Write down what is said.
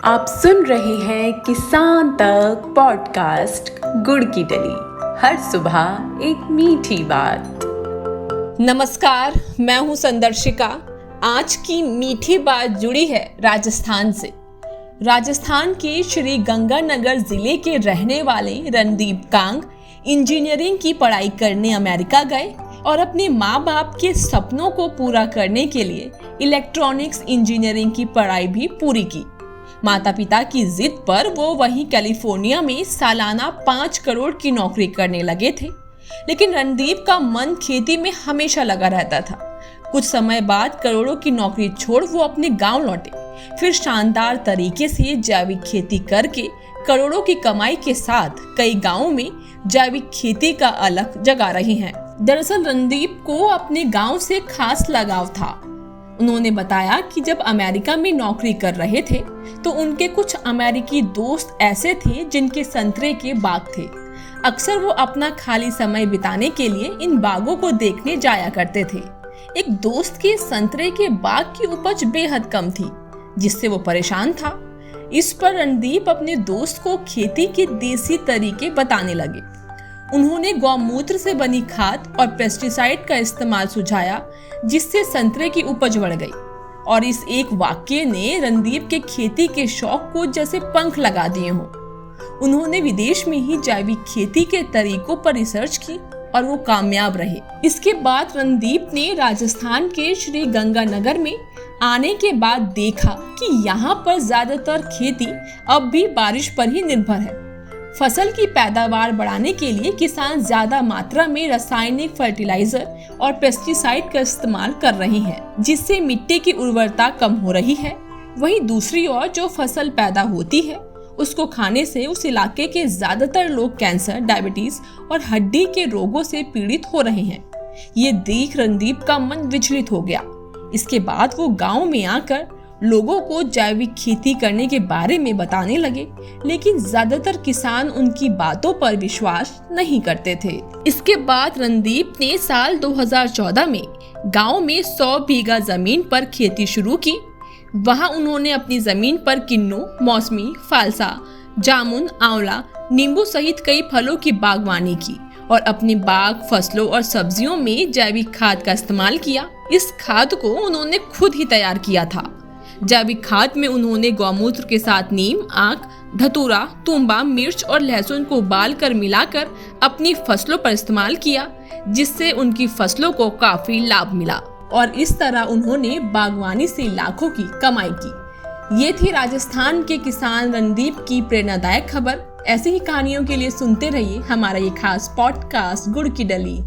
आप सुन रहे हैं किसान तक पॉडकास्ट गुड़ की डली। हर सुबह एक मीठी बात। नमस्कार, मैं हूं संदर्शिका। आज की मीठी बात जुड़ी है राजस्थान से। राजस्थान के श्री गंगानगर जिले के रहने वाले रणदीप कांग इंजीनियरिंग की पढ़ाई करने अमेरिका गए और अपने माँ बाप के सपनों को पूरा करने के लिए इलेक्ट्रॉनिक्स इंजीनियरिंग की पढ़ाई भी पूरी की। माता पिता की जिद पर वो वहीं कैलिफोर्निया में सालाना 5 करोड़ की नौकरी करने लगे थे। लेकिन रणदीप का मन खेती में हमेशा लगा रहता था। कुछ समय बाद करोड़ों की नौकरी छोड़ वो अपने गांव लौटे। फिर शानदार तरीके से जैविक खेती करके करोड़ों की कमाई के साथ कई गांवों में जैविक खेती का अलग जगा रहे हैं। दरअसल रणदीप को अपने गांव से खास लगाव था। उन्होंने बताया कि जब अमेरिका में नौकरी कर रहे थे तो उनके कुछ अमेरिकी दोस्त ऐसे थे जिनके संतरे के बाग थे। अक्सर वो अपना खाली समय बिताने के लिए इन बागों को देखने जाया करते थे। एक दोस्त के संतरे के बाग की उपज बेहद कम थी, जिससे वो परेशान था। इस पर रणदीप अपने दोस्त को खेती के देसी तरीके बताने लगे। उन्होंने गौमूत्र से बनी खाद और पेस्टिसाइड का इस्तेमाल सुझाया, जिससे संतरे की उपज बढ़ गई। और इस एक वाक्य ने रणदीप के खेती के शौक को जैसे पंख लगा दिए हों। उन्होंने विदेश में ही जैविक खेती के तरीकों पर रिसर्च की और वो कामयाब रहे। इसके बाद रणदीप ने राजस्थान के श्री गंगानगर में आने के बाद देखा कि यहाँ पर ज्यादातर खेती अब भी बारिश पर ही निर्भर है। फसल की पैदावार बढ़ाने के लिए किसान ज्यादा मात्रा में रासायनिक फर्टिलाइजर और पेस्टिसाइड का इस्तेमाल कर रहे हैं, जिससे मिट्टी की उर्वरता कम हो रही है। वहीं दूसरी ओर जो फसल पैदा होती है उसको खाने से उस इलाके के ज्यादातर लोग कैंसर, डायबिटीज और हड्डी के रोगों से पीड़ित हो रहे हैं। ये देख रणदीप का मन विचलित हो गया। इसके बाद वो गाँव में आकर लोगों को जैविक खेती करने के बारे में बताने लगे, लेकिन ज्यादातर किसान उनकी बातों पर विश्वास नहीं करते थे। इसके बाद रणदीप ने साल 2014 में गांव में 100 बीघा जमीन पर खेती शुरू की। वहां उन्होंने अपनी जमीन पर किन्नू, मौसमी, फालसा, जामुन, आंवला, नींबू सहित कई फलों की बागवानी की और अपने बाग, फसलों और सब्जियों में जैविक खाद का इस्तेमाल किया। इस खाद को उन्होंने खुद ही तैयार किया था। जैविक खाद में उन्होंने गौमूत्र के साथ नीम, आक, धतूरा, तुंबा, मिर्च और लहसुन को उबाल कर मिलाकर अपनी फसलों पर इस्तेमाल किया, जिससे उनकी फसलों को काफी लाभ मिला और इस तरह उन्होंने बागवानी से लाखों की कमाई की। ये थी राजस्थान के किसान रणदीप की प्रेरणादायक खबर। ऐसी ही कहानियों के लिए सुनते रहिए हमारा ये खास पॉडकास्ट गुड़ की डली।